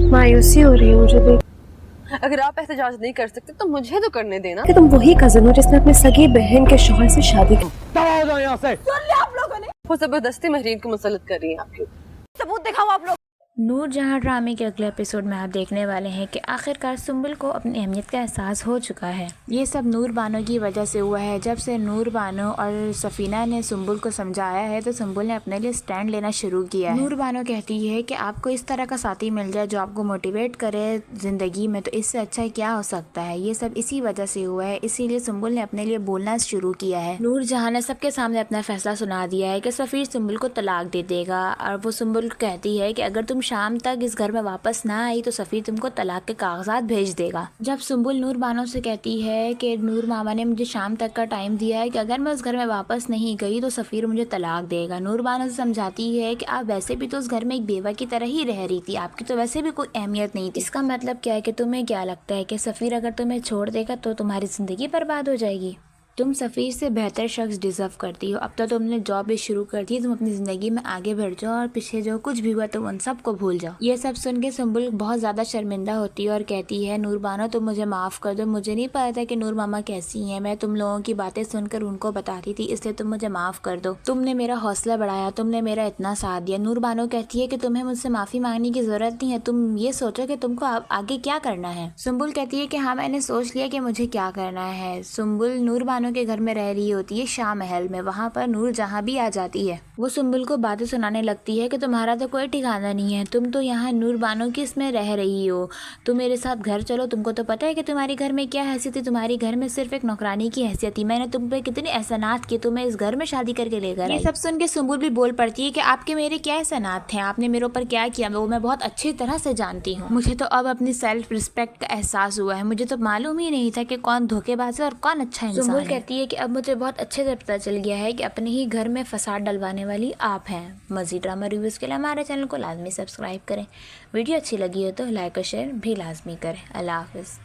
मायूसी हो रही है मुझे देख। अगर आप एहतजाज नहीं कर सकते तो मुझे तो करने देना। कि तुम वही कजन हो जिसने अपनी सगी बहन के शौहर से शादी की। हो जाओ यहाँ से। सुन लिया आप लोगों ने? वो जबरदस्ती महरीन को मुसल्लत कर रही है आपके ऊपर। सबूत दिखाओ आप लोग। नूरजहां ड्रामे के अगले एपिसोड में आप देखने वाले हैं कि आखिरकार सुंबुल को अपनी अहमियत का एहसास हो चुका है। ये सब नूर बानो की वजह से हुआ है। जब से नूर बानो और सफ़ीना ने सुंबुल को समझाया है तो सुंबुल ने अपने लिए स्टैंड लेना शुरू किया है। नूर बानो कहती है कि आपको इस तरह का साथी मिल जाए जो आपको मोटिवेट करे ज़िंदगी में, तो इससे अच्छा क्या हो सकता है। ये सब इसी वजह से हुआ है, इसीलिए सुंबुल ने अपने लिए बोलना शुरू किया है। नूरजहां ने सबके सामने अपना फैसला सुना दिया है कि सफ़ीर सुंबुल को तलाक दे देगा और वो सुंबुल कहती है कि अगर तुम शाम तक इस घर में वापस ना आई तो सफ़ीर तुमको तलाक के कागजात भेज देगा। जब सुंबुल नूर बानो से कहती है कि नूर मामा ने मुझे शाम तक का टाइम दिया है कि अगर मैं उस घर में वापस नहीं गई तो सफ़ीर मुझे तलाक देगा। नूर बानो से समझाती है कि आप वैसे भी तो उस घर में एक बेवा की तरह ही रह रही थी, आपकी तो वैसे भी कोई अहमियत नहीं थी। इसका मतलब क्या है कि तुम्हें क्या लगता है कि सफ़ीर अगर तुम्हें छोड़ देगा तो तुम्हारी ज़िंदगी बर्बाद हो जाएगी। तुम सफ़ीर से बेहतर शख्स डिज़र्व करती हो। अब तो तुमने जॉब भी शुरू कर दी, तुम अपनी ज़िंदगी में आगे बढ़ जाओ और पीछे जो कुछ भी हुआ तुम उन सब को भूल जाओ। ये सब सुन के सुंबुल बहुत ज़्यादा शर्मिंदा होती है और कहती है नूर बानो तुम मुझे माफ़ कर दो, मुझे नहीं पता था कि नूर मामा कैसी हैं, मैं तुम लोगों की बातें सुनकर उनको बताती थी, इसलिए तुम मुझे माफ़ कर दो। तुमने मेरा हौसला बढ़ाया, तुमने मेरा इतना साथ दिया। नूर बानो कहती है कि तुम्हें मुझसे माफ़ी मांगने की ज़रूरत नहीं है, तुम ये सोचो कि तुमको आगे क्या करना है। सुंबुल कहती है कि हाँ मैंने सोच लिया कि मुझे क्या करना है। सुंबुल नूर बानो के घर में रह रही होती है शाह महल में, वहाँ पर नूरजहां भी आ जाती है। वो सुंबुल को बातें सुनाने लगती है कि तुम्हारा तो कोई ठिकाना नहीं है, तुम तो यहाँ नूर बानो की इसमें रह रही हो, तुम मेरे साथ घर चलो, तुमको तो पता है कि तुम्हारे घर में क्या हैसियत थी, तुम्हारे घर में सिर्फ एक नौकरानी की हैसियत थी, मैंने तुम पे कितने एहसानात किए, तुम्हें इस घर में शादी करके लेकर। ये सब सुन के सुंबुल भी बोल पड़ती है कि आपके मेरे क्या एहसानात थे, आपने मेरे ऊपर क्या किया वो मैं बहुत अच्छी तरह से जानती हूँ। मुझे तो अब अपनी सेल्फ रिस्पेक्ट का एहसास हुआ है, मुझे तो मालूम ही नहीं था कि कौन धोखेबाज है और कौन अच्छा इंसान है। सुंबुल कहती है कि अब मुझे बहुत अच्छे से पता चल गया है कि अपने ही घर में फसाद डलवाने वाली आप हैं। मज़ीद ड्रामा रिव्यूज़ के लिए हमारे चैनल को लाजमी सब्सक्राइब करें। वीडियो अच्छी लगी हो तो लाइक और शेयर भी लाजमी करें। अल्लाह हाफ़िज़।